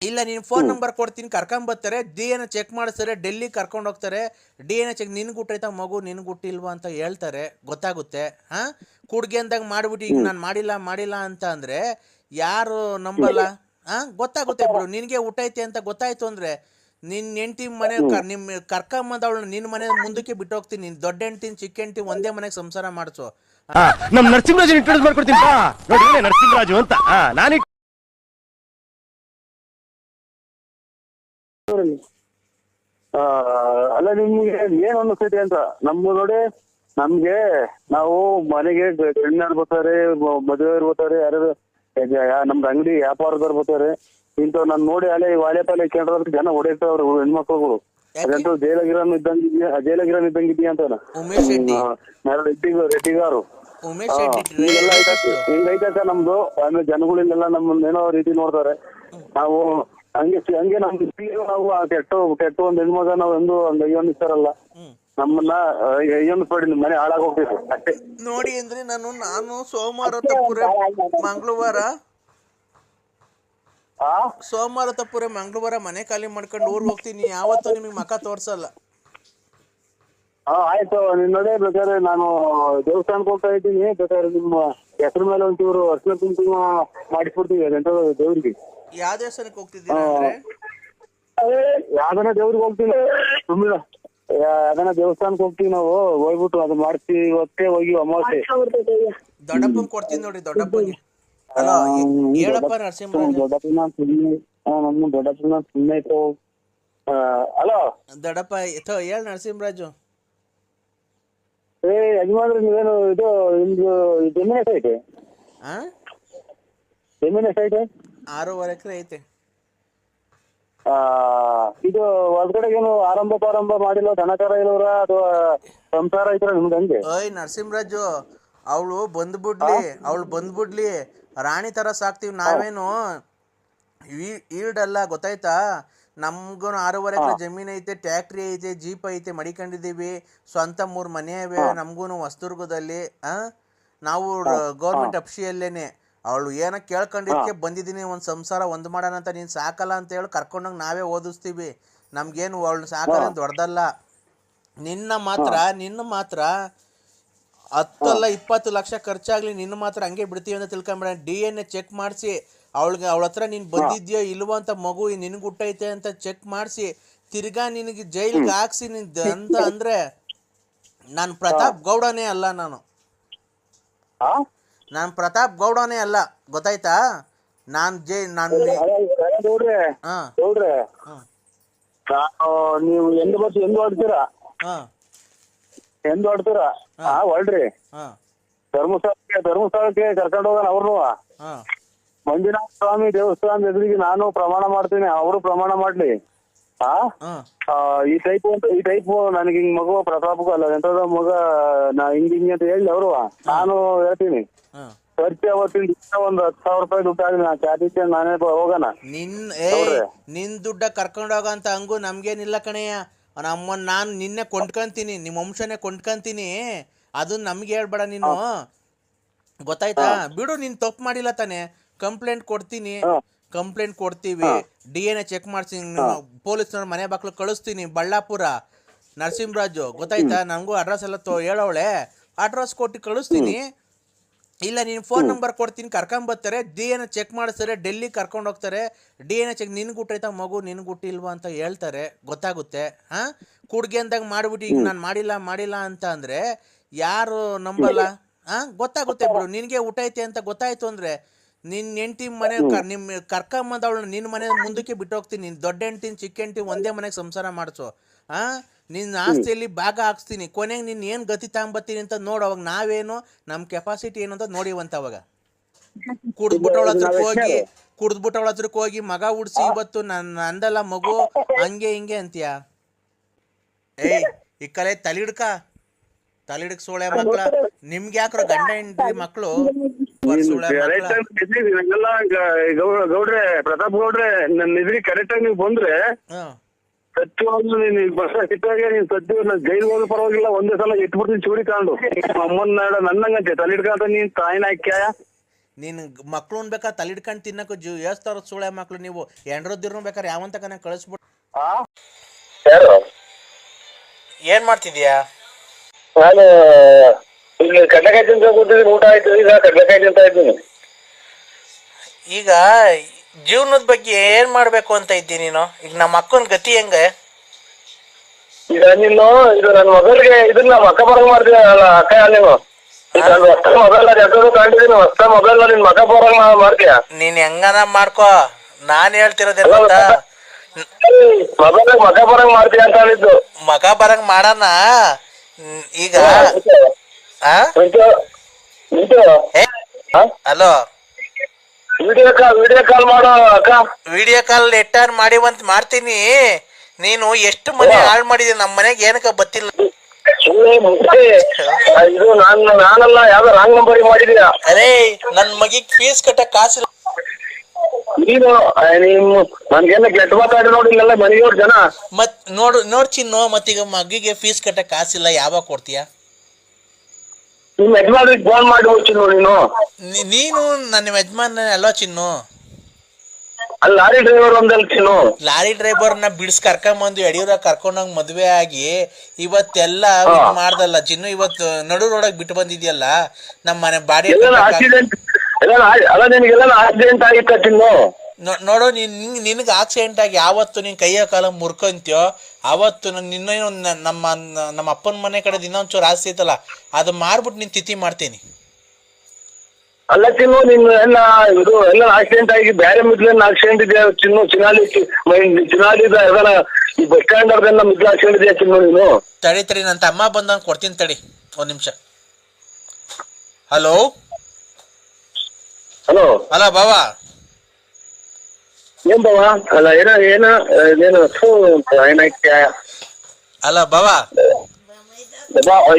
ಇಲ್ಲ ನೀನು phone number ಕೊಡ್ತೀನಿ, ಕರ್ಕೊಂಬರ್ತಾರೆ, DNA ಚೆಕ್ ಮಾಡಿಸ್ತಾರೆ, ಡೆಲ್ಲಿ ಕರ್ಕೊಂಡು ಹೋಗ್ತಾರೆ, DNA ಚೆಕ್ ನಿನ್ಗೆ ಹುಟ್ಟೈತಾ ಮಗು ನಿನ್ಗೆ ಹುಟ್ಟಿಲ್ವಾ ಅಂತ ಹೇಳ್ತಾರೆ, ಗೊತ್ತಾಗುತ್ತೆ. ಕುಡ್ಗೆ ಅಂದಾಗ ಮಾಡ್ಬಿಟ್ಟು ಈಗ ನಾನು ಮಾಡಿಲ್ಲ ಅಂತ ಅಂದರೆ ಯಾರು ನಂಬಲ್ಲ. ಗೊತ್ತಾಗುತ್ತೆ ಬಿಡು, ನಿನಗೆ ಹುಟ್ಟೈತೆ ಅಂತ ಗೊತ್ತಾಯ್ತು ಅಂದರೆ ನಿನ್ನ ಹೆಂಡ್ತಿ ಮನೆ ನಿಮ್ಮ ಕರ್ಕೊಂಬಂದವಳು ನಿನ್ನ ಮನೆ ಮುಂದಕ್ಕೆ ಬಿಟ್ಟು ಹೋಗ್ತೀನಿ. ನಿನ್ನ ದೊಡ್ಡ ಹೆಂಡ್ತಿನ ಚಿಕ್ಕ ಹೆಂಡ್ತಿ ಒಂದೇ ಮನೆಗೆ ಸಂಸಾರ ಮಾಡಿಸು. ನಮ್ಮ ನರಸಿಂಹರಾಜು ಇಂಟ್ರೊಡ್ಯೂಸ್ ಮಾಡ್ಕೊಡ್ತೀನಿ ನೋಡಿ, ನರಸಿಂಹರಾಜು ಅಂತ ನಾನು ಅಲ್ಲ ನಿಮ್ಗೆ ಏನ್ ಅನಿಸ್ತೈತಿ ಅಂತ ನಮ್ಮ ನೋಡಿ. ನಮ್ಗೆ ನಾವು ಮನೆಗೆ ಗಣ್ಯರು ಬರ್ತಾರೆ, ಮದುವೆಯವ್ರು ಬರ್ತಾರೆ, ಯಾರು ನಮ್ದು ಅಂಗಡಿ ವ್ಯಾಪಾರದವ್ರು ಬರ್ತಾರೆ. ಇಂಥವ್ ನಾನು ನೋಡಿ ಅಲ್ಲೇ ವಾಲೆ ಪಾಲೆ ಕೇಂದ್ರ ಜನ ಹೊಡೆಯುತ್ತವ್ರು ಹೆಣ್ಮಕ್ಳುಗಳು. ಅದಂತೂ ಜೈಲಗಿರನ್ ಇದ್ದಂಗಿದ್ಯಾ ಅಂತ ರೆಡ್ಡಿಗಾರು ಹಿಂಗೈತ ನಮ್ದು. ಆಮೇಲೆ ಜನಗಳಿಗೆಲ್ಲ ನಮ್ಮನ್ನ ಏನೋ ರೀತಿ ನೋಡ್ತಾರೆ. ನಾವು ಹಂಗೆ ನಾವು ಕೆಟ್ಟ ಒಂದ್ ಹೆಣ್ಮಗ ನಾವ್ ಎಂದು ಒಂದ್ ಅಯ್ಯನ್ನಿಸ್ತಾರಲ್ಲ, ನಮ್ಮನ್ನ ಅಯ್ಯನ್ನಿಸ್ಬೇಡಿ, ಮನೆ ಹಾಳಾಗ ಹೋಗ್ಬೇಕು ಅಷ್ಟೇ ನೋಡಿ. ಅಂದ್ರೆ ನಾನು ಸೋಮವಾರ ತಪ್ಪುರೆ ಮಂಗಳವಾರ ಮನೆ ಖಾಲಿ ಮಾಡ್ಕೊಂಡು ಊರ್ ಹೋಗ್ತೀನಿ. ಯಾವತ್ತೂ ನಿಮಗೆ ಮಕ ತೋರ್ಸಲ್ಲ. ಆಯ್ತು, ನಿನ್ ನೋಡೇ ಬೇಕಾದ್ರೆ ನಾನು ದೇವಸ್ಥಾನಕ್ಕೆ ಹೋಗ್ತಾ ಇದ್ದೀನಿ. ಬೇಕಾದ್ರೆ ನಿಮ್ಮ ಹೆಸರು ಮೇಲೆ ಒಂಚೂರು ಅರ್ಶನ ಕುಂಕುಮ ಮಾಡಿಸ್ಬಿಡ್ತೀವಿ ಅದೆಂತ ದೇವ್ರಿಗೆ. ಯಾವ ದೇವಸ್ಥಾನಕ್ಕೆ ಹೋಗ್ತಿದ್ದೀನಿ? ಯಾವ್ದನ ದೇವ್ರಿಗೆ ಹೋಗ್ತೀನಿ, ಸುಮ್ಮನೆ ಯಾವ್ದನ ದೇವಸ್ಥಾನಕ್ಕೆ ಹೋಗ್ತೀವಿ ನಾವು. ಹೋಗ್ಬಿಟ್ಟು ಅದು ಮಾಡ್ತೀವಿ. ಇವತ್ತೇ ಹೋಗಿ ಅಮಾವಾಸ್ಯೆ ದೊಡ್ಡಪ್ಪನ್ ಕೊಡ್ತೀನಿ ನೋಡಿ, ದೊಡ್ಡಪ್ಪನಿಗೆ. ಹೇಳಪ್ಪ ನರಸಿಂಹರಾಜ್. ದೊಡ್ಡಪ್ಪನ ಸುಮ್ಮನೆ ಇತ್ತು. ಹಲೋ ದೊಡ್ಡಪ್ಪ ಹೇಳ ನರಸಿಂಹರಾಜು. ಯಜಮಾನ್ರಿ ನೀವೇನು ಇದು ನಿಮ್ದು ಜಮೀನ್ ಎಷ್ಟೈತೆ? ಜಮೀನ್ ಎಷ್ಟೈತೆ? 6.5 ಎಕರೆ ಐತೆ. ಇದು ಹೊರಗಡೆ ಏನು ಆರಂಭ ಮಾಡಿಲ್ಲ, ದನಕರ ಇಲ್ಲವ್ರ ಅಥವಾ ಸಂಸಾರ ಐತ್ರ ನಿಮ್ಗೆ ಹಂಗೆ? ನರಸಿಂಹರಾಜು, ಅವಳು ಬಂದ್ಬಿಡ್ಲಿ, ರಾಣಿ ತರ ಸಾಕ್ತಿವಿ. ನಾವೇನು ಈಲ್ಡಲ್ಲ, ಗೊತ್ತಾಯ್ತಾ? ನಮ್ಗೂ 6.5 ಎಕರೆ ಜಮೀನ್ ಐತೆ, ಟ್ಯಾಕ್ಟ್ರಿ ಐತೆ, ಜೀಪ್ ಐತೆ, ಮಡಿಕೊಂಡಿದೀವಿ. ಸ್ವಂತ 3 ಮನೆ ಇವೆ ನಮ್ಗೂನು ಹೊಸದುರ್ಗದಲ್ಲಿ. ನಾವು ಗೌರ್ಮೆಂಟ್ ಅಫ್ಸಿಯಲ್ಲೇನೆ. ಅವಳು ಏನೋ ಕೇಳ್ಕೊಂಡಿದ್ಕೆ ಬಂದಿದ್ದೀನಿ, ಒಂದು ಸಂಸಾರ ಒಂದು ಮಾಡೋಣ ಅಂತ. ನೀನು ಸಾಕಲ್ಲ ಅಂತ ಹೇಳಿ ಕರ್ಕೊಂಡೋಗಿ ನಾವೇ ಓದಿಸ್ತೀವಿ. ನಮ್ಗೇನು ಅವಳು ಸಾಕಲ್ಲ ದೊಡ್ಡದಲ್ಲ. ನಿನ್ನ ಮಾತ್ರ 10 ಅಲ್ಲ 20 ಲಕ್ಷ ಖರ್ಚಾಗ್ಲಿ, ನಿನ್ನ ಮಾತ್ರ ಹಂಗೆ ಬಿಡ್ತೀವಿ ಅಂತ ತಿಳ್ಕೊಂಬೇಡ. DNA ಚೆಕ್ ಮಾಡಿಸಿ ಅವಳ ಹತ್ರ ನೀನು ಬಂದಿದ್ಯೋ ಇಲ್ವೋ ಅಂತ, ಮಗು ನಿನಗೆ ಹುಟ್ಟೈತೆ ಅಂತ ಚೆಕ್ ಮಾಡಿಸಿ ತಿರ್ಗಾ ನಿನಗೆ ಜೈಲ್ಗೆ ಹಾಕ್ಸಿ ಅಂತ ಅಂದ್ರೆ ನಾನು ಪ್ರತಾಪ್ ಗೌಡನೇ ಅಲ್ಲ. ನಾನು ಪ್ರತಾಪ್ ಗೌಡನೇ ಅಲ್ಲ, ಗೊತ್ತಾಯ್ತಾ? ನೀವು ಎಂದು ಹೊಡ್ತೀರಾ ಹೊಳ್ರಿ. ಧರ್ಮಸ್ಥಳಕ್ಕೆ ಕರ್ಕೊಂಡು ಹೋಗೋಣ ಅವ್ರನ್ನು. ಮಂಜುನಾಥ ಸ್ವಾಮಿ ದೇವಸ್ಥಾನದ ಎದುರಿಗೆ ನಾನು ಪ್ರಮಾಣ ಮಾಡ್ತೀನಿ, ಅವರು ಪ್ರಮಾಣ ಮಾಡ್ಲಿ. ಈ ಟೈಪ್ ನನಗೆ ಹಿಂಗ್ ಮಗು ಪ್ರತಾಪಕ್ಕೂ ಅಲ್ಲ ಎಂತದ ಮಗ ನಾ ಹಿಂಗೆ ಅಂತ ಹೇಳಿ ಅವರು. ನಾನು ಹೇಳ್ತೀನಿ ಖರ್ಚು ಅವತ್ತಿನ ಒಂದು 10,000 ರೂಪಾಯಿ ದುಡ್ಡು ಆಗಲಿ, ನಾ ಚಾಟಿ ನಾನೇ ಹೋಗೋಣ. ನಿನ್ ದುಡ್ಡ ಕರ್ಕೊಂಡು ಹೋಗಂತ ಹಂಗು ನಮ್ಗೇನಿಲ್ಲ ಕಣಯ್ಯ. ನಾನು ನಿನ್ನೆ ಕೊಂಡ್ಕೊಂತೀನಿ, ನಿಮ್ಮ ವಂಶನೇ ಕೊಂಡ್ಕೊಂತೀನಿ. ಅದನ್ನ ನಮ್ಗೆ ಹೇಳ್ಬೇಡ ನೀನು, ಗೊತ್ತಾಯ್ತಾ? ಬಿಡು, ನೀನ್ ತಪ್ಪು ಮಾಡಿಲ್ಲ ತಾನೆ. ಕಂಪ್ಲೇಂಟ್ ಕೊಡ್ತೀವಿ, DNA ಚೆಕ್ ಮಾಡ್ತೀನಿ, ಪೊಲೀಸ್ನವ್ರ ಮನೆ ಬಾಕ್ಲು ಕಳಿಸ್ತೀನಿ, ಬಳ್ಳಾಪುರ. ನರಸಿಂಹರಾಜು, ಗೊತ್ತಾಯ್ತಾ? ನನಗೂ ಅಡ್ರೆಸ್ ಎಲ್ಲ ಹೇಳವಳೆ, ಅಡ್ರೆಸ್ ಕೊಟ್ಟು ಕಳಿಸ್ತೀನಿ. ಇಲ್ಲ ನೀನು ಫೋನ್ ನಂಬರ್ ಕೊಡ್ತೀನಿ, ಕರ್ಕೊಂಬರ್ತಾರೆ, DNA ಚೆಕ್ ಮಾಡಿಸ್ತಾರೆ, ಡೆಲ್ಲಿ ಕರ್ಕೊಂಡು ಹೋಗ್ತಾರೆ, DNA ಚೆಕ್ ನಿನ್ಗೆ ಹುಟ್ಟೈತಾ ಮಗು ನಿನ್ಗೆ ಹುಟ್ಟಿಲ್ವಾ ಅಂತ ಹೇಳ್ತಾರೆ, ಗೊತ್ತಾಗುತ್ತೆ. ಕುಡ್ಗೆ ಅಂದಾಗ ಮಾಡ್ಬಿಟ್ಟು ಈಗ ನಾನು ಮಾಡಿಲ್ಲ ಅಂತ ಅಂದರೆ ಯಾರು ನಂಬಲ್ಲ. ಗೊತ್ತಾಗುತ್ತೆ ಬಿಡು, ನಿನಗೆ ಹುಟ್ಟೈತೆ ಅಂತ ಗೊತ್ತಾಯ್ತು ಅಂದರೆ ನಿನ್ನ ಹೆಂಡ್ತಿ ಮನೆ ನಿಮ್ಮ ಕರ್ಕೊಂಬಂದವಳು ನಿನ್ನ ಮನೆ ಮುಂದಕ್ಕೆ ಬಿಟ್ಟು ಹೋಗ್ತೀನಿ. ನಿನ್ನ ದೊಡ್ಡ ಹೆಂಡ್ತಿನ ಚಿಕ್ಕ ಹೆಂಡ್ತಿ ಒಂದೇ ಮನೆಗೆ ಸಂಸಾರ ಮಾಡಿಸು. ನಿನ್ನ ಆಸ್ತಿಯಲ್ಲಿ ಭಾಗ ಹಾಕ್ಸ್ತೀನಿ. ಕೊನೆಗೆ ನಿನ್ನ ಏನು ಗತಿ ತಗೊಂಬತ್ತೀನಿ ಅಂತ ನೋಡು. ಅವಾಗ ನಾವೇನು ನಮ್ಮ ಕೆಪಾಸಿಟಿ ಏನು ಅಂತ ನೋಡಿವಂತ. ಅವಾಗ ಕುಡ್ದ್ಬಿಟ್ಟವಳ ಹತ್ರಕ್ಕೆ ಹೋಗಿ ಮಗ ಉಡ್ಸಿ ಇವತ್ತು ನನ್ನ ಅಂದಲ್ಲ ಮಗು ಹಂಗೆ ಹಿಂಗೆ ಅಂತೀಯ. ಈ ಕಲೆ ತಲಿಡ್ಕ ಸೋಳೆ ಮಕ್ಳ. ನಿಮ್ಗೆ ಯಾಕ್ರ ಗಂಡ ಹೆಂಡ್ರಿ ಮಕ್ಳು ಗೌಡ್ರೆ, ಪ್ರತಾಪ್ ಗೌಡ್ರೆ, ನನ್ನ ಇದ್ರಿಗೆ ಕರೆಕ್ಟ್ ಆಗಿ ನೀವು ಬಂದ್ರೆ ಸತ್ಯವಾಗ್ಲೂ ನೀನು ಸಿಟ್ಟಾಗೆ ನೀನ್ ಸತ್ಯ ಜೈಲ್ ಹೋದ ಪರವಾಗಿಲ್ಲ, ಒಂದೇ ಸಲ ಇಟ್ಬಿಡ್ತೀನಿ ಚೂರಿ ತಗೊಂಡು. ಅಮ್ಮನ ನನ್ನಂಗಂತೆ ತಲೆ ಹಿಡ್ಕೊಂತ ನೀನ್ ತಾಯಿನ ಹಾಕ್ಯಾಯ ನೀನು ಮಕ್ಳು ಬೇಕಾದ್ರೆ ತಲೆ ಹಿಡ್ಕೊಂಡು ತಿನ್ನಕ್ಕೆ ಏಸ್ತಾರ ಸುಳೆ ಮಕ್ಳು ನೀವು ಎಂಡ್ರದ್ದಿರ್ನು ಬೇಕಾದ್ರೆ ಯಾವಂತ ಕನ ಕಳಿಸ್ಬಿಟ್ಟು ಯಾರು ಏನು ಮಾಡ್ತಿದ್ಯಾ? ನಾನು ಇಲ್ಲಿ ಕಡ್ಲೆಕಾಯಿ ತಿಂತ ಕೂತಿದ್ದೀನಿ. ಊಟ ಆಯ್ತು, ಈಗ ಕಡ್ಲೆಕಾಯಿ ತಿಂತ ಇದ್ದೀನಿ. ಈಗ ಜೀವನದ ಬಗ್ಗೆ ಏನು ಮಾಡಬೇಕು ಅಂತ ಇದ್ದೀನಿ ನೀನು? ಈಗ ನಮ್ಮ ಅಕ್ಕನ ಗತಿ ಹೆಂಗೆ? ಈಗ ನೀನು ಇದು ನನ್ನ ಮೊಬೈಲ್ಗೆ ಇದನ್ನ ಮಕ್ಕ ಬರಂಗ್ ಮಾಡ್ತೀಯಲ್ಲ ಅಕ್ಕ, ನೀನು ಹೊಸ ಮೊಬೈಲ್ ಎಷ್ಟೊಂದು ಕಂಡಿದ್ದೀನಿ. ಹೊಸ ಮೊಬೈಲ್ ನಿನ್ ಮಕ್ಕ ಬರಂಗ್ ಮಾಡ್ತೀಯ. ನೀನು ಹೆಂಗನ ಮಾಡ್ಕೋ, ನಾನು ಹೇಳ್ತಿರೋದೇನು ಗೊತ್ತಾ? ಮೊಬೈಲ್ ಮಕ್ಕ ಬರಂಗ್ ಮಾಡ್ತೀಯ ಅಂತ ಹೇಳಿದ್ದು. ಮಗ ಬರಂಗ್ ಮಾಡೋಣ ಈಗ. ಹಲೋ, ವಿಡಿಯೋ ಕಾಲ್ ಮಾಡೋ ಅಕ್ಕ. ವಿಡಿಯೋ ಕಾಲ್ ಲೆಟರ್ ಮಾಡಿವಂತ ಮಾಡ್ತೀನಿ. ನೀನು ಎಷ್ಟು ಮನೆ ಹಾಳು ಮಾಡಿದೆ, ನಮ್ಮ ಮನೆಗೆ ಏನಕ್ಕ ಗೊತ್ತಿಲ್ಲ. ಇದು ನಾನಲ್ಲ, ಯಾವ್ದೋ ರಾಂಗ್ ನಂಬರ್ ಮಾಡಿದೀಯ. ಅರೇ ನನ್ ಮಗಿಗ್ ಫೀಸ್ ಕಟ್ಟಕ್ ಕಾಸಿಲ್ಲ. ನೀನು ನನ್ಗೇನ ಕೆಟ್ಟ ಮಾತಾಡಿ ನೋಡಿಲ್ಲ ಮನೆಯವ್ರ ಜನ. ಮತ್ ನೋಡ್ ಚಿನ್ನು, ಮತ್ತೀಗ ಮಗಿಗೆ ಫೀಸ್ ಕಟ್ಟಕ್ ಕಾಸಿಲ್ಲ, ಯಾವಾಗ ಕೊಡ್ತೀಯ? ನಿಮ್ ಯಜಮಾನ್ರಿಗೆ ಫೋನ್ ಮಾಡಿ ಹೋಗ್ತೀನಿ ನೀನು. ನೀನು ನನ್ನ ಯಜಮಾನ ಅಲ್ವಾ ಚಿನ್ನು? ಅಲ್ಲಿ ಲಾರಿ ಡ್ರೈವರ್ ಒಂದಲ್ಲಿ ಚಿನ್ನು. ಲಾರಿ ಡ್ರೈವರ್ನ ಬಿಡ್ಸ್ ಕರ್ಕೊಂಬಂದು ಯಡಿಯೂರ ಕರ್ಕೊಂಡೋಗ್ ಮದ್ವೆ ಆಗಿ ಇವತ್ತೆಲ್ಲ ಮಾಡ್ದಲ್ಲ ಚಿನ್ನು. ಇವತ್ತು ನಡು ರೋಡಾಗ ಬಿಟ್ಟು ಬಂದಿದ್ಯಲ್ಲ ನಮ್ಮ ಮನೆ ಬಾಡಿ. ಆಕ್ಸಿಡೆಂಟ್ ಅಲ್ಲ, ನಿನ್ಗೆಲ್ಲ ಆಕ್ಸಿಡೆಂಟ್ ಆಗಿತ್ತ ಚಿನ್ನು? ನೋಡು, ನಿನಗೆ ಆಕ್ಸಿಡೆಂಟ್ ಆಗಿ ಯಾವತ್ತು ನಿನ್ ಕೈಯ ಕಾಲ ಮುರ್ಕೊಂತೀಯೋ ಅವತ್ತು ನಿನ್ನೇನು ನಮ್ಮ ಅಪ್ಪನ ಮನೆ ಕಡೆ ಇನ್ನೊಂಚೂರು ಆಸ್ತಿ ಐತಲ್ಲ, ಅದು ಮಾರ್ಬಿಟ್ಟು ನೀನ್ ತಿಥಿ ಮಾಡ್ತೀನಿ. ಅಲ್ಲ ಚಿನ್ನು, ನಿನ್ ಎಲ್ಲ ಆಕ್ಸಿಡೆಂಟ್ ಆಗಿ ಬೇರೆ ಮಿದ್ಲೇನ್ ಆಕ್ಸಿಡೆಂಟ್ ಇದೆಯಾ ಚಿನ್ನು? ಚಿನಾಲಿ ಈ ಬಸ್ ಸ್ಟ್ಯಾಂಡ್ ಅವ್ರದೆಲ್ಲ ಮಿದ್ಲು ಆಕ್ಸಿಡೆಂಟ್ ಇದೆಯಾ ಚಿನ್ನು ನೀನು? ತಡಿ ನನ್ನ ತಮ್ಮ ಬಂದಂಗೆ ಕೊಡ್ತೀನಿ, ತಡಿ ಒಂದ್ ನಿಮಿಷ. ಹಲೋ ಹಲೋ ಹಲೋ ಬಾವಾ. ಏನ್ ಬಾವ? ಅಲ್ಲ ಏನು ಅಲ್ಲ ಬಾವಾ,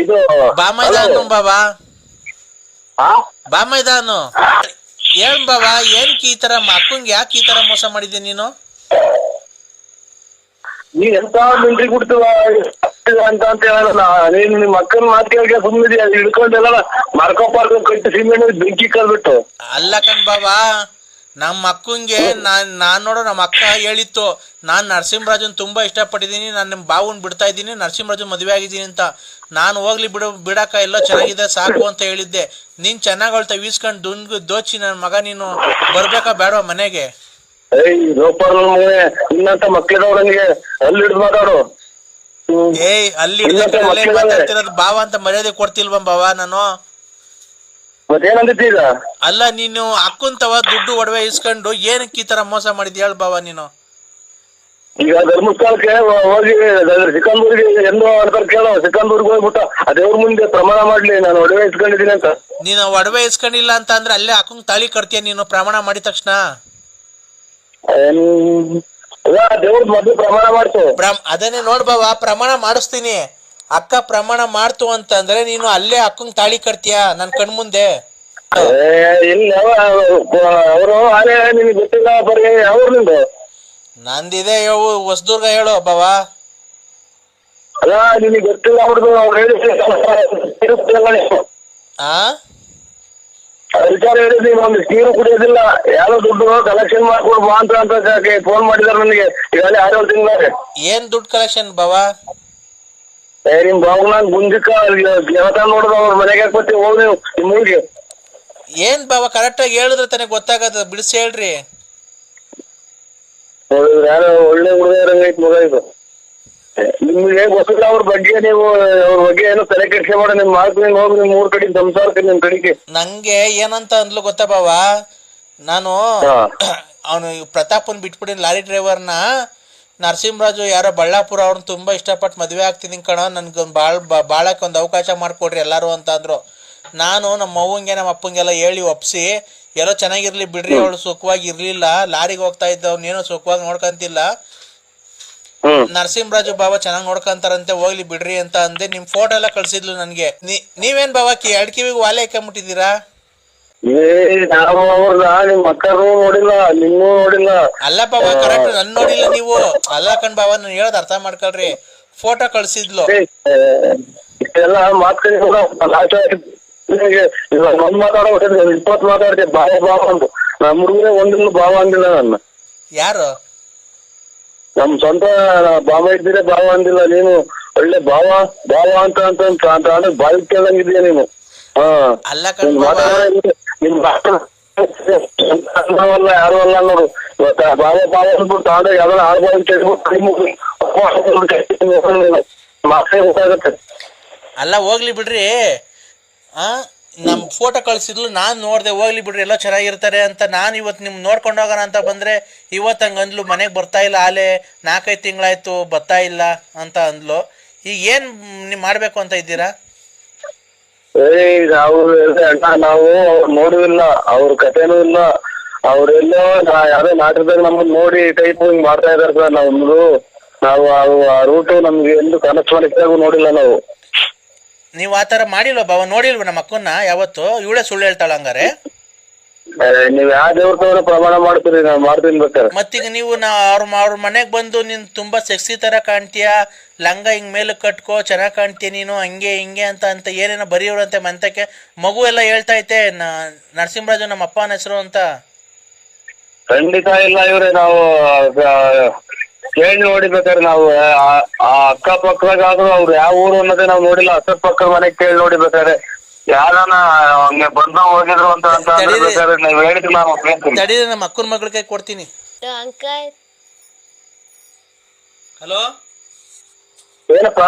ಇದು ಬಾ ಮೈದಾನು ಬಾಬಾ, ಬಾ ಮೈದಾನು. ಏನ್ ಬಾಬಾ, ಏನ್ ಈ ತರ ಮಕ್ಕಂಗೆ ಯಾಕೆ ಈ ತರ ಮೋಸ ಮಾಡಿದ್ದೆ ನೀನು? ನೀನ್ ಎಂತ ಮಿಲ್ಟ್ರಿ ಕೊಡ್ತೀವ ಅಂತ ಹೇಳಲ್ಲ. ನೀನ್ ನಿಮ್ ಅಕ್ಕನ ಮಾತು ಕೇಳಿಗೆ ಸುಮ್ಮನಿದ್ಯಾ? ಹಿಡ್ಕೊಂಡೆಲ್ಲ ಮಾರ್ಕೋಪಾರ್ಕ ಕಟ್ಟಿ ಸಿಮೆಂಟ್ ಬೆಂಕಿ ಕಲ್ಬಿಟ್ಟು. ಅಲ್ಲ ಕಣ್ ಬಾಬಾ, ನಮ್ಮ ಅಕ್ಕಂಗೆ ನಾನ್ ನೋಡೋ ನಮ್ಮ ಅಕ್ಕ ಹೇಳಿತ್ತು, ನಾನ್ ನರಸಿಂಹರಾಜನ್ ತುಂಬಾ ಇಷ್ಟಪಟ್ಟಿದ್ದೀನಿ, ನಾನು ನಿಮ್ ಬಾವನ್ ಬಿಡ್ತಾ ಇದ್ದೀನಿ, ನರಸಿಂಹರಾಜನ್ ಮದುವೆ ಆಗಿದ್ದೀನಿ ಅಂತ. ನಾನು ಹೋಗ್ಲಿ ಬಿಡಾಕ ಎಲ್ಲ ಚೆನ್ನಾಗಿದೆ ಸಾಕು ಅಂತ ಹೇಳಿದ್ದೆ. ನೀನ್ ಚೆನ್ನಾಗ್ ಅಳ್ತಾ ವೀಸ್ಕೊಂಡ್ ದೋಚಿ ನನ್ ಮಗ, ನೀನು ಬರ್ಬೇಕಾ ಬೇಡವಾ ಮನೆಗೆ? ಇನ್ನಂತ ಮಕ್ಳಿದವ್ರಿಗೆ ಅಲ್ಲಿ ಹಿಡಿದು ಮಾತಾಡು. ಅಲ್ಲಿ ಮಾತಾಡ್ತಿರೋದು ಬಾವ ಅಂತ ಮರ್ಯಾದೆ ಕೊಡ್ತಿಲ್ವಾ ಬಾವ ನಾನು? ಮತ್ತೇನಂದಿತ್ತು ಈಗ? ಅಲ್ಲ, ನೀನು ಅಕ್ಕಂತವ ದುಡ್ಡು ಒಡವೆ ಇಸ್ಕೊಂಡು ಏನಕ್ಕೆ ಈ ತರ ಮೋಸ ಮಾಡಿದ್ಯ ಹೇಳ ಬಾವ ನೀನು? ಈಗ ಧರ್ಮಸ್ಥಳಕ್ಕೆ ಹೋಗಿ ಸಿಕಂದೂರಿಗೆ ಎಂದು ಆಡ್ತಾರೆ ಕೇಳೋ. ಸಿಕಂದೂರ್ಗೆ ಹೋಗ್ಬಿಟ್ಟು ದೇವ್ರ ಮುಂದೆ ಪ್ರಮಾಣ ಮಾಡ್ಲಿ, ನಾನು ಒಡವೆ ಇಸ್ಕೊಂಡಿದ್ದೀನಿ ಅಂತ. ನೀನು ಒಡವೆ ಇಸ್ಕೊಂಡಿಲ್ಲ ಅಂತ ಅಂದ್ರೆ ಅಲ್ಲೇ ಅಕ್ಕಂಗ್ ತಾಳಿ ಕಟ್ತೀಯ ನೀನು ಪ್ರಮಾಣ ಮಾಡಿದ ತಕ್ಷಣ? ದೇವ್ರ ಮೊದ್ಲು ಪ್ರಮಾಣ ಮಾಡ್ತು. ಅದನ್ನೇ ನೋಡ್ಬಾವ, ಪ್ರಮಾಣ ಮಾಡಿಸ್ತೀನಿ. ಅಕ್ಕ ಪ್ರಮಾಣ ಮಾಡ್ತು ಅಂತಂದ್ರೆ ನೀನು ಅಲ್ಲೇ ಅಕ್ಕಂಗ್ ತಾಳಿ ಕಟ್ತೀಯ ನನ್ ಕಣ್ ಮುಂದೆ. ಇಲ್ಲ, ಅವರು ಆಲೆ ನಿನ್ಗೆ ಗೊತ್ತಿಲ್ಲ ಬರೀ ಅವ್ರು ನಿಂದು. ನಂದಿದೆ ಹೊಸದುರ್ಗ ಹೇಳು ಬಾವ. ಅಲ್ಲ, ನಿನಗೆ ಗೊತ್ತಿಲ್ಲ ಅವ್ರದ್ದು. ಅವ್ರು ವಿಚಾರ ಹೇಳಿದ್ ನೀನು ಒಂದು ನೀರು ಕುಡಿಯೋದಿಲ್ಲ, ಯಾವ್ದೋ ದುಡ್ಡು ಕಲೆಕ್ಷನ್ ಮಾಡ್ಕೊಡು ಬಾ ಅಂತ ಫೋನ್ ಮಾಡಿದಾರೆ ನನಗೆ ಈಗಾಗಲೇ 6 ತಿಂಗಳಾಗ. ಏನ್ ದುಡ್ಡು ಕಲೆಕ್ಷನ್ ಬಾವ? ನಿಮ್ ಬಾವುನ ಗುಂಜಿಕ ನೋಡಿದ ಅವ್ರ ಮನೆಗೆ ಹಾಕ್ಬತ್ತಿ ಹೋಗಿ ನೀವು ನಿಮ್ ಊರಿಗೆ. ಏನ್ ಬಾವ ಕರೆಕ್ಟ್ ಆಗಿ ಹೇಳಿದ್ರೆ ತಾನೆ ಗೊತ್ತಾಗದ, ಬಿಡಿಸಿ ಹೇಳ್ರಿ. ಯಾರು ಒಳ್ಳೆ ಹುಡುಗರಂಗೈತ್ ಮಗ ಇದು. ನಿಮ್ಗೆ ಗೊತ್ತಿಲ್ಲ ಅವ್ರ ಬಗ್ಗೆ, ನೀವು ಅವ್ರ ಬಗ್ಗೆ ಏನೋ ತಲೆ ಕೆಡ್ಸೆ ಮಾಡ. ನಿಮ್ ಮಾಡ್ತೀನಿ ಹೋಗಿ ನಿಮ್ ಊರ್ ಕಡೆ ಸಂಸಾರಕ್ಕೆ ನಿಮ್ ಕಡೆಗೆ. ನಂಗೆ ಏನಂತ ಅಂದ್ಲು ಗೊತ್ತಾ ಬಾವ, ನಾನು ಅವನು ಪ್ರತಾಪನ್ ಬಿಟ್ಬಿಟ್ಟಿನ ಲಾರಿ ಡ್ರೈವರ್ನ ನರಸಿಂಹರಾಜು ಯಾರೋ ಬಳ್ಳಾಪುರ ಅವ್ರನ್ನ ತುಂಬಾ ಇಷ್ಟಪಟ್ಟು ಮದ್ವೆ ಆಗ್ತಿದ್ದೀನಿ ಕಣೋ, ನನ್ಗೊಂದು ಬಾಳಕ್ಕೆ ಒಂದು ಅವಕಾಶ ಮಾಡ್ಕೊಡ್ರಿ ಎಲ್ಲಾರು ಅಂತ ಅಂದ್ರು. ನಾನು ನಮ್ಮ ಅವ್ವಂಗೆ ನಮ್ಮ ಅಪ್ಪಂಗೆಲ್ಲ ಹೇಳಿ ಒಪ್ಸಿ ಎಲ್ಲೋ ಚೆನ್ನಾಗಿರ್ಲಿ ಬಿಡ್ರಿ, ಅವಳು ಸುಖವಾಗಿ ಇರ್ಲಿಲ್ಲ, ಲಾರಿಗೆ ಹೋಗ್ತಾ ಇದ್ದ ಅವ್ನೇನೋ ಸುಖವಾಗಿ ನೋಡ್ಕಂತಿಲ್ಲ, ನರಸಿಂಹರಾಜು ಬಾಬಾ ಚೆನ್ನಾಗಿ ನೋಡ್ಕೊಂತಾರಂತೆ, ಹೋಗ್ಲಿ ಬಿಡ್ರಿ ಅಂತ ಅಂದೆ. ನಿಮ್ ಫೋಟೋ ಎಲ್ಲ ಕಳ್ಸಿದ್ಲು ನನ್ಗೆ. ನೀವೇನ್ ಬಾಬಾ ಅಡ್ಕಿವಿಗೆ ವಾಲೆ ಹಾಕೊಂಬಿಟ್ಟಿದ್ದೀರಾ? ನಿಮ್ ಮಕ್ಕಳು ನೋಡಿಲ್ಲ, ನಿನ್ನೂ ನೋಡಿಲ್ಲ. ಅಲ್ಲ ಬಾಬಾ ಕರೆಕ್ಟ್ ನನ್ ನೋಡಿಲ್ಲ ನೀವು. ಅಲ್ಲ ಕಣ್ ಬಾಬಾ, ನಾನು ಹೇಳೋದ್ ಅರ್ಥ ಮಾಡ್ಕೊಳ್ರಿ. ಫೋಟೋ ಕಳ್ಸಿದ್ಲು. ಇಷ್ಟೆಲ್ಲ ಮಾತ್ಕೊ ಒಂದ್ ಮಾತಾಡೋ 20 ಮಾತಾಡ್ತೇವೆ ಬಾವ ಬಾವ ಅಂತ. ನಮ್ಮ ಹುಡುಗರೇ ಒಂದಿನ ಬಾವ ಅಂದಿಲ್ಲ ನನ್ನ. ಯಾರು? ನಮ್ ಸ್ವಂತ ಬಾವ ಇದ್ದೀರಾ ಬಾವ ಅಂದಿಲ್ಲ. ನೀನು ಒಳ್ಳೆ ಬಾವ ಬಾವ ಅಂತ ಬಾಯಿ ಕೇಳಂಗಿದೀಯ ನೀನು. ಹಾ ಅಲ್ಲ ನಿಮ್ ಅಲ್ಲ ಯಾರು ಅಲ್ಲ ನೋಡು. ಇವತ್ತ ಬಾವ ಬಾವ ಅಂದ್ಬಿಟ್ಟು ತಾಂಡ ಯಾವ್ದಾರ ಮಾತ್ರ ಗೊತ್ತಾಗತ್ತೆ. ಅಲ್ಲ ಹೋಗ್ಲಿ ಬಿಡ್ರಿ. ನಮ್ ಫೋಟೋ ಕಳ್ಸಿದ್ಲು, ನಾನ್ ನೋಡ್ದೆ. ಹೋಗ್ಲಿ ಬಿಡ್ರಿ, ಎಲ್ಲ ಚೆನ್ನಾಗಿರ್ತಾರೆ ಅಂತ. ನಾನು ಇವತ್ತು ನಿಮ್ ನೋಡ್ಕೊಂಡು ಹೋಗೋಣ ಅಂತ ಬಂದ್ರೆ ಇವತ್ತು ಹಂಗ ಅಂದ್ಲು, ಮನೆಗೆ ಬರ್ತಾ ಇಲ್ಲ, ಆಲೆ 4-5 ತಿಂಗಳಾಯ್ತು ಬರ್ತಾ ಇಲ್ಲ ಅಂತ ಅಂದ್ಲು. ಈಗ ಏನ್ ನೀವ್ ಮಾಡ್ಬೇಕು ಅಂತ ಇದ್ದೀರಾ? ನಾವು ನೋಡಿಲ್ಲ, ಅವ್ರ ಕಥೆನೂ ಇಲ್ಲ. ಅವ್ರೆಲ್ಲೋ ಯಾವ್ದೋ ನಾಟಕದಾಗ ನಮ್ಮನ್ನ ನೋಡಿ ಟೈಪ್ ಹಿಂಗ್ ಮಾಡ್ತಾ ಇದಾರೆ ಸರ್. ನಾವು ಆ ರೂಟು ನಮ್ಗೆ ಎಂದು ಕನಸು ಮಾಡಿದ್ದಾಗೂ ನೋಡಿಲ್ಲ ನಾವು. ನೀವ್ ಆತರ ಮಾಡಿಲ್ವ ಬಾವ? ನೋಡಿಲ್ವ ನಮ್ಮ ಅಕ್ಕನ್ನ ಯಾವತ್ತು? ಇವಳೇ ಸುಳ್ಳು ಹೇಳ್ತಾಳ ಹಂಗಾರೆ? ನೀವ್ ಯಾವ ದೇವ್ರ ತವರ ಪ್ರಮಾಣ ಮಾಡ್ತೀರಿ? ನಾವ್ ಮಾಡ್ತೀನಿ ಬೇಕಾರೆ. ಮತ್ತೀಗ ನೀವು ಅವ್ರ ಮನೆಗ್ ಬಂದು ನೀನ್ ತುಂಬಾ ಸೆಕ್ಸಿ ತರ ಕಾಣ್ತೀಯ, ಲಂಗ ಹಿಂಗ್ ಮೇಲೆ ಕಟ್ಕೋ, ಚೆನ್ನಾಗ್ ಕಾಣ್ತೀಯ ನೀನು, ಹಂಗೆ ಹಿಂಗೆ ಅಂತ ಏನೇನೋ ಬರೆಯೋರಂತೆ ಮಂತಕ್ಕೆ. ಮಗು ಎಲ್ಲ ಹೇಳ್ತಾ ಐತೆ ನರಸಿಂಹರಾಜು ನಮ್ಮ ಅಪ್ಪನ ಹೆಸರು ಅಂತ. ಖಂಡಿತ ಇಲ್ಲ ಇವ್ರೆ. ನಾವು ಕೇಳಿ ನೋಡಿಬೇಕಾದ್ರೆ ನಾವು ಆ ಅಕ್ಕಪಕ್ಕದಾಗ ಆದ್ರೂ ಅವ್ರು ಯಾವ ಊರು ಅನ್ನೋದೇ ನಾವು ನೋಡಿಲ್ಲ. ಅಕ್ಕಪಕ್ಕ ಮನೆಗ್ ಕೇಳಿ ನೋಡಿಬೇಕಾದ್ರೆ ಯಾರನ್ನ ಹಂಗೆ ಬಂದ ಹೋಗಿದ್ರು ಅಂತ ಬೇಕಾದ್ರೆ ನಾವ್ ಹೇಳಿದ್ವಿ. ನಾನು ತಡೀರಿ, ನಮ್ಮ ಅಕ್ಕನ ಮಗಳ ಕೈ ಕೊಡ್ತೀನಿ. ಹಲೋ ಏನಪ್ಪ?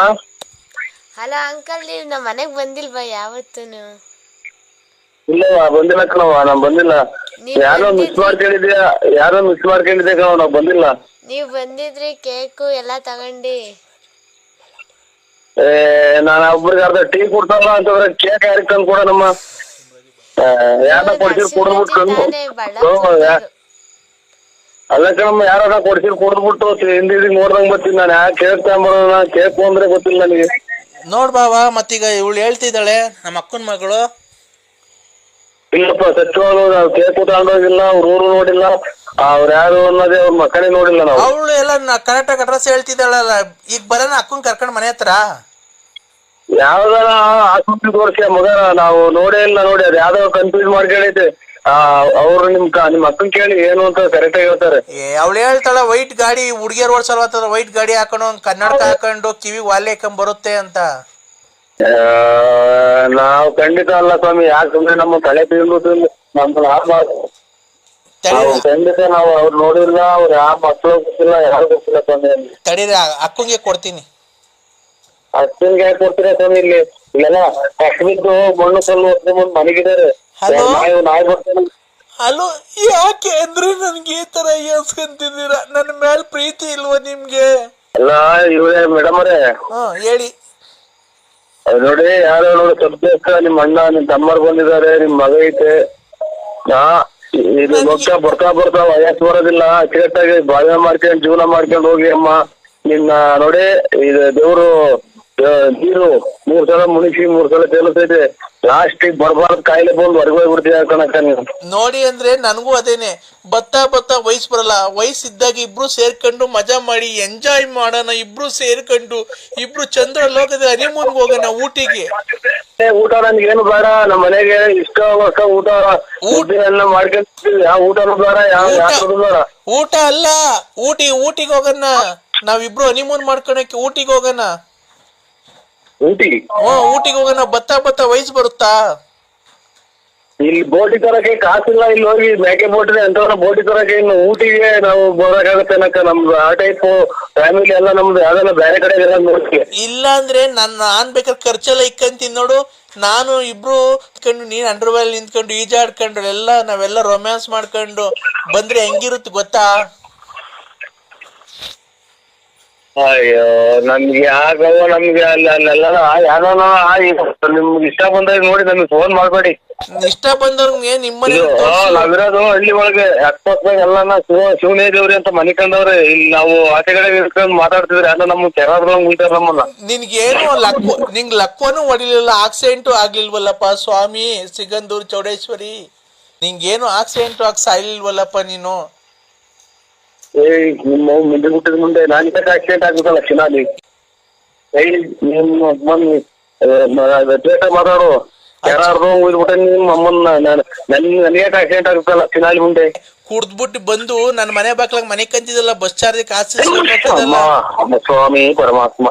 ಹಲೋ ಅಂಕಲ್, ನೀವು ನಮ್ಮ ಮನೆಗ್ ಬಂದಿಲ್ವಾ ಯಾವತ್ತೂನು? ಇಲ್ಲವ ಬಂದಿಲ್ಲ ಕಣವ, ನಾವ್ ಬಂದಿಲ್ಲ. ಯಾರೋ ಮಿಸ್ ಮಾಡ್ಕೊಂಡಿದ್ಯಾ ಕಣವ, ನಾವ್ ಬಂದಿಲ್ಲ. ನೀವ್ ಬಂದಿದ್ರಿ, ಕೇಕು ಎಲ್ಲಾ ತಗೊಂಡಿ. ನಾನು ಒಬ್ರಿಗೆ ಅರ್ಧ ಟೀ ಕೊಡ್ತಾರಲ್ಲ ಅಂತಂದ್ರೆ ಕೇಕ್ ಯಾರಿಗೆ ತಂದು ಕೊಡ ನಮ್ಮ ಯಾರ ಕೊಡ್ಸಿರ್ ಕುಡ್ದ್ಬಿಟ್ಟು ಅಲ್ಲ ಕಣಮ್ಮ, ಯಾರ ಕೊಡ್ಸಿರ್ ಕುಡ್ದ್ಬಿಟ್ಟು ಹಿಂದಿ ನೋಡ್ದಂಗ್ ಬರ್ತೀನಿ ನಾನು. ಯಾಕೆ ಕೇಕ್ ತಗೊಂಬರೋಣ, ಕೇಕ್ ಅಂದ್ರೆ ಗೊತ್ತಿಲ್ಲ ನನಗೆ. ನೋಡ್ ಬಾವ, ಮತ್ತೀಗ ಇವಳು ಹೇಳ್ತಿದ್ದಾಳೆ ನಮ್ಮ ಅಕ್ಕನ ಮಗಳು. ಇಲ್ಲಪ್ಪ ಸತ್ಯವಾಗ್ಲೂ ನಾವು ಕೇಕ್ ತಗೊಂಡೋಗಿಲ್ಲ, ಅವ್ರ ಊರು ನೋಡಿಲ್ಲ, ಅವ್ರ ಯಾರು ಅನ್ನೋದೇ ಅವ್ರ ಮಕ್ಕಳೇ ನೋಡಿಲ್ಲ ನಾವು. ಅವಳು ಎಲ್ಲ ಕರೆಕ್ಟಾಗಿ ಅಡ್ರೆಸ್ ಹೇಳ್ತಿದ್ದಾಳಲ್ಲ. ಈಗ ಬರೋಣ ಅಕ್ಕನ್ ಕರ್ಕೊಂಡ್ ಮನೆ ಹತ್ರ. ಯಾವ್ದಾರ ಆಸ್ಪತ್ರೆ ತೋರಿಸಿ ಮಗ, ನಾವು ನೋಡೇ ಇಲ್ಲ. ನೋಡಿ ಅದ್ ಯಾವ್ದೋ ಕನ್ಫ್ಯೂಸ್ ಮಾಡ್ಕೊಂಡೈತೆ. ಅವ್ರು ನಿಮ್ ಅಕ್ಕನ್ ಕೇಳಿ ಏನು ಅಂತ ಕರೆಕ್ಟ್ ಆಗಿ ಹೇಳ್ತಾರೆ. ಅವಳು ಹೇಳ್ತಾಳ ವೈಟ್ ಗಾಡಿ ಹುಡುಗಿಯರ್ ಓಡ್ಸಲ್ವ, ವೈಟ್ ಗಾಡಿ ಹಾಕೊಂಡು ಕನ್ನಡಕ ಹಾಕೊಂಡು ಕಿವಿ ವಾಲೆ ಹಾಕೊಂಡ್ ಬರುತ್ತೆ ಅಂತ. ನಾವ್ ಖಂಡಿತ ಅಲ್ಲ ಸ್ವಾಮಿ. ಯಾಕಂದ್ರೆ ನಮ್ಮ ತಲೆ ತಿಂದು ನಮ್ದು ಖಂಡಿತ ನಾವು ಅವ್ರು ನೋಡಿಲ್ಲ. ಅವ್ರು ಯಾವ ಮಕ್ಕಳು ಗೊತ್ತಿಲ್ಲ, ಯಾರು ಗೊತ್ತಿಲ್ಲ ಸ್ವಾಮಿ. ತಡೀರಿ, ಅಕ್ಕಂಗೆ ಕೊಡ್ತೀನಿ. ಅಕ್ಕನ್ಗೆ ಯಾಕೆ ಕೊಡ್ತೀರಾ ಸ್ವಾಮಿ? ಇಲ್ಲೆಲ್ಲ ಬಿದ್ದು ಮಣ್ಣು ಕಲ್ಲು ಹೊತ್ಕೊಂಡ್ ಮನೆಗಿದ್ದಾರೆ. ನಾಯಿ ಬರ್ತೇನೆ. ಹಲೋ, ಯಾಕೆ ಅಂದ್ರೆ ನನ್ಗೆ ಈ ತರ ಎಸ್ಕೊಂತಿದ್ದೀರಾ? ನನ್ನ ಮೇಲೆ ಪ್ರೀತಿ ಇಲ್ವಾ ನಿಮ್ಗೆ? ಅಲ್ಲ ಇವ್ರೆ ಮೇಡಮ್ ಅವರೇ, ಹೇಳಿ. ನೋಡಿ ಯಾರೋ ನೋಡಿ ಸ್ವಲ್ಪ ನಿಮ್ ಅಣ್ಣ ನಿಮ್ ತಮ್ಮರ್ ಬಂದಿದ್ದಾರೆ, ನಿಮ್ ಮಗ ಐತೆ. ಇದು ಮಕ್ಕ ಬರ್ತಾ ವಯಸ್ಸು ಬರೋದಿಲ್ಲ. ಅಚ್ಚುಕಟ್ಟಾಗಿ ಬಾಳ್ವೆ ಮಾಡ್ಕೊಂಡು ಜೀವನ ಮಾಡ್ಕೊಂಡು ಹೋಗಿ ಅಮ್ಮ. ನಿನ್ನ ನೋಡಿ ಇದು ದೇವ್ರು ನೀರು 3 ಸಲ ಮುಣಿಸಿ 3 ಸಲ ತೇಲಿಸೈತೆ. ಲಾಸ್ಟ್ ಬರ್ಬಾರ್ದು ಕಾಯಿಲೆ ಬಂದು ಹೊರಗೆ ಬಿಡ್ತೀಯ ಕಣಕ್ಕ ನೀನು. ನೋಡಿ ಅಂದ್ರೆ ನನಗೂ ಅದೇನೆ, ಬತ್ತಾ ವಯಸ್ಸು ಬರಲ್ಲ. ವಯಸ್ಸಿದ್ದಾಗ ಇಬ್ರು ಸೇರ್ಕೊಂಡು ಮಜಾ ಮಾಡಿ ಎಂಜಾಯ್ ಮಾಡೋಣ. ಇಬ್ರು ಸೇರ್ಕೊಂಡು ಇಬ್ರು ಚಂದ್ರ ಲೋಕದ ಹನಿಮೂನ್ಗೆ ಹೋಗೋಣ ಊಟಿಗೆ. ಊಟ ನನ್ಗೆ ಏನು ಬೇಡ, ನಮ್ಮ ಮನೆಗೆ ಇಷ್ಟ ಊಟ ಎಲ್ಲ ಮಾಡ್ಕೊಂತೀವಿ. ಯಾವ ಊಟನೂ ಬೇಡ, ಯಾವ ಬೇಡ. ಊಟ ಅಲ್ಲ, ಊಟಿಗೆ ಹೋಗೋಣ. ನಾವಿಬ್ರು ಹನಿಮೂನ್ ಮಾಡ್ಕೊಳಕ್ಕೆ ಊಟಿಗೆ ಹೋಗೋಣ. ಊಟಿಗೆ ಹೋಗೋಣ. ಬತ್ತಾ ವಯಸ್ಸು ಬರುತ್ತಾ? ಇಲ್ಲಿ ಬೋಟಿ ತರಕ್ಕೆ ಕಾಸಿಲ್ಲ. ಇಲ್ಲಿ ಹೋಗಿ ಮೇಕೆ ಬೋಟಿದೆ ಅಂತ ಬೋಟಿ ತರಕ್ಕೆ ಇನ್ನು ಊಟಿಗೆ ನಾವು ಬರೋಕಾಗತ್ತೆ ಅನ್ನಕ. ನಮ್ದು ಆ ಟೈಪ್ ಫ್ಯಾಮಿಲಿ ಎಲ್ಲ ನಮ್ದು ಯಾವ್ದೆಲ್ಲ ಬೇರೆ ಕಡೆ ನೋಡಿ. ಇಲ್ಲ ಅಂದ್ರೆ ನಾನ್ ಬೇಕಾದ್ರೆ ಖರ್ಚೆಲ್ಲ ಇಕ್ಕಂತೀನಿ ನೋಡು. ನಾನು ಇಬ್ರು ನೀನ್ ಅಂಡರ್ವೇಲ್ ನಿಂತ್ಕೊಂಡು ಈಜಾಡ್ಕೊಂಡು ನಾವೆಲ್ಲ ರೊಮ್ಯಾನ್ಸ್ ಮಾಡ್ಕೊಂಡು ಬಂದ್ರೆ ಹೆಂಗಿರುತ್ತೆ ಗೊತ್ತಾ? ಅಯ್ಯೋ ನಮ್ಗೆ ಯಾಕವ, ನಮ್ಗೆ ಅಲ್ಲೆಲ್ಲ ಯಾವ್ದೋ ನಿಮ್ಗೆ ಇಷ್ಟ ಬಂದಾಗ ನೋಡಿ ನಮ್ಗೆ ಫೋನ್ ಮಾಡ್ಬೇಡಿ. ಇಷ್ಟ ಬಂದವ್ರಿಗೆ ನಾವಿರೋದು ಹಳ್ಳಿ ಒಳಗೆ ಅಕ್ಕಪಕ್ಕದಾಗ ಎಲ್ಲ ಶಿವನೇ ದೇವ್ರಿ ಅಂತ ಮನೆ ಕಂಡವ್ರೆ. ಇಲ್ಲಿ ನಾವು ಆಚೆ ಕಡೆ ಇರ್ಕೊಂಡು ಮಾತಾಡ್ತಿದ್ರೆ ಯಾರೋ ನಮ್ಗೆ ಕೆರಾದ್ರಂಗ್ ಉಂಟಾರ ನಮ್ಮನ್ನ. ನಿನ್ಗೇನು ನಿಂಗ್ ಲಕ್ವನು ಹೊಡಿಲಿಲ್ಲ, ಆಕ್ಸಿಡೆಂಟು ಆಗ್ಲಿಲ್ವಲ್ಲಪ್ಪ ಸ್ವಾಮಿ ಸಿಗಂದೂರ್ ಚೌಡೇಶ್ವರಿ. ನಿಂಗೇನು ಆಕ್ಸಿಡೆಂಟು ಸಾಯ್ಲಿಲ್ವಲ್ಲಪ್ಪ ನೀನು. ನಿಮ್ಮ ಮುಂದೆ ಹುಟ್ಟಿದ ಮುಂದೆ ನಾನು ಆಕ್ಸಿಡೆಂಟ್ ಆಗ್ಬೇಕಲ್ಲ ಚಿನ್ನಾಲಿ. ನಿಮ್ಮ ಮಾತಾಡು. ಯಾರು ಹೋಗ್ಬಿಟ್ಟೆ ನಿಮ್ಮ ಅಮ್ಮನ್ನ ನನಗೆ ಆಕ್ಸಿಡೆಂಟ್ ಆಗುತ್ತಲ್ಲ ಚಿನಾಲಿ ಮುಂದೆ ಕುಡ್ದ್ಬಿಟ್ಟು ಬಂದು ನನ್ನ ಮನೆ ಬಾಕ್ಲಾಗ ಮನೆ ಕಂತಿದಲ್ಲ ಬಸ್ ಚಾರ್ಜ್ ಕಾಸು ಅಮ್ಮ ಸ್ವಾಮಿ ಪರಮಾತ್ಮ.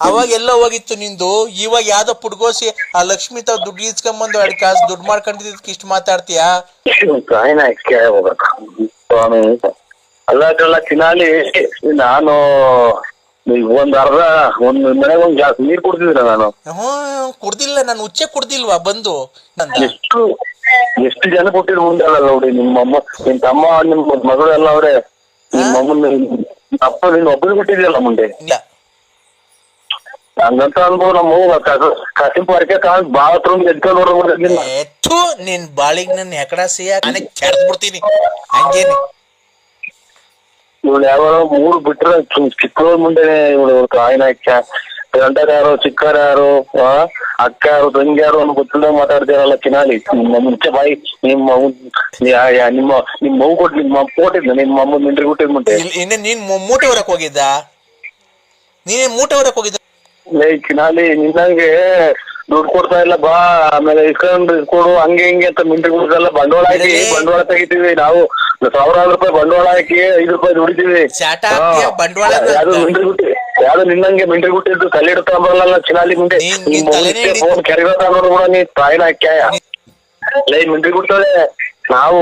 ಅವಾಗ ಎಲ್ಲ ಹೋಗಿತ್ತು ನಿಂದು. ಇವಾಗ ಯಾವ್ದೋ ಪುಡ್ಗೋಸಿ ಆ ಲಕ್ಷ್ಮಿ ತಾವ್ ದುಡ್ಡು ಇಸ್ಕೊಂಬಂದು 2 ಕಾಸು ದುಡ್ಡು ಮಾಡ್ಕೊಂಡಿದ್ದಕ್ಕೆ ಇಷ್ಟು ಮಾತಾಡ್ತೀಯಾ? ಹೋಗ್ಬೇಕು ಸ್ವಾಮಿ. ಅಲ್ಲ ಚಿನಾಲಿ, ನಾನು ಒಂದ್ ಮನೆಗೆ ಒಂದ್ ಜಾಸ್ತಿ ನೀರ್ ಕುಡ್ತಿದ್ರ ನಾನು. ಕುಡ್ದಿಲ್ಲ, ನಾನು ಹುಚ್ಚೆ ಕುಡ್ದಿಲ್ವಾ ಬಂದು? ಎಷ್ಟು ಜನ ಕೊಟ್ಟಿದ್ರು ಮುಂದೆ ಅಲ್ಲ ನೋಡಿ. ನಿಮ್ಮಮ್ಮ, ನಿಮ್ ತಮ್ಮ, ನಿಮ್ ಮಗಳು ಎಲ್ಲ ಅವ್ರೆ. ನಿಮ್ಮಮ್ಮನ ಅಪ್ಪ ನಿನ್ ಒಬ್ಬರು ಕೊಟ್ಟಿದ್ಯಲ್ಲ ಮುಂದೆ. ಹಂಗಂತ ಅನ್ಬೋದು. ನಮ್ಮ ಕಸಿಂಪ ಅರ್ಕೆ ಬಾತ್ರೂಮ್ ಎದ್ಕೊಂಡು ನೋಡ್ಬೋದು. ನಿನ್ ಬಾಳಿಗ್ ನನ್ ಹೆಕಡ ಸಿಯ ಕೆಡ್ದ್ ಬಿಡ್ತೀನಿ ಹಂಗೇನಿ. ಇವಳು ಯಾವ 3 ಬಿಟ್ರೆ ಚಿಕ್ಕವ್ರ ಮುಂದೆನೆ ಇವಳು ಕಾಯಿನ ಗಂಡರ ಯಾರು, ಚಿಕ್ಕರ ಯಾರು, ಅಕ್ಕ ಯಾರು, ತಂಗಿ ಯಾರು ಅನ್ನೋ ಗೊತ್ತಿಲ್ಲ ಮಾತಾಡ್ತೀರಲ್ಲ ಚಿನಾಲಿ. ನಿಮ್ಮ ಮುಂಚೆ ಬಾಯಿ ನಿಮ್ಮ ಮಗು ಕೊಟ್ಟು ನಿಮ್ಮ ಕೊಟ್ಟಿದ್ದ ನಿಮ್ಮ ಅಮ್ಮ ಮಿಂಟ್ರಿ ಕೊಟ್ಟಿದ್ ಮುಂದೆ. ಇನ್ನು ನೀನ್ ಮೂಟೆ ಹೊರಕ್ ಹೋಗಿದ್ದ? ನೀನೇ ಮೂಟೆ ಹೊರಕ್ ಹೋಗಿದ್ದ? ಚಿನಾಲಿ, ನಿನ್ನಂಗೆ ದುಡ್ಡು ಕೊಡ್ತಾ ಇಲ್ಲ ಬಾ, ಆಮೇಲೆ ಇಸ್ಕೊಂಡು ಕೊಡು ಹಂಗೆ ಹಿಂಗೆ ಅಂತ ಮಿಂಟ್ರಿ ಕೊಡ್ತಲ್ಲ. ಬಂಡವಾಳ ಹಾಕಿ ಬಂಡವಾಳ ತೆಗಿತೀವಿ ನಾವು. 1000 ರೂಪಾಯಿ ಬಂಡವಾಳ ಹಾಕಿ 5 ರೂಪಾಯಿ ದುಡಿತೀವಿ. ಯಾವ್ದು ಮಿಂಟ್ರಿ ಗುಟ್ಟಿ, ಯಾವ್ದು ನಿನ್ನಂಗೆ ಮಿಂಟ್ರಿ ಗುಟ್ಟಿದ್ದು ಕಲ್ಲಿಡ್ತಾಂಬರಲ್ಲ ಚಿನಾಲಿ ಮುಂದೆ. ಫೋನ್ ಕೆರೆಗತ್ತ ನೋಡು ಕೂಡ ನೀ ತಾಯಿನ ಹಾಕ್ಯಾಯ ಲೈ ಮಿಂಟ್ರಿ ಗುಡ್ತದೆ. ನಾವು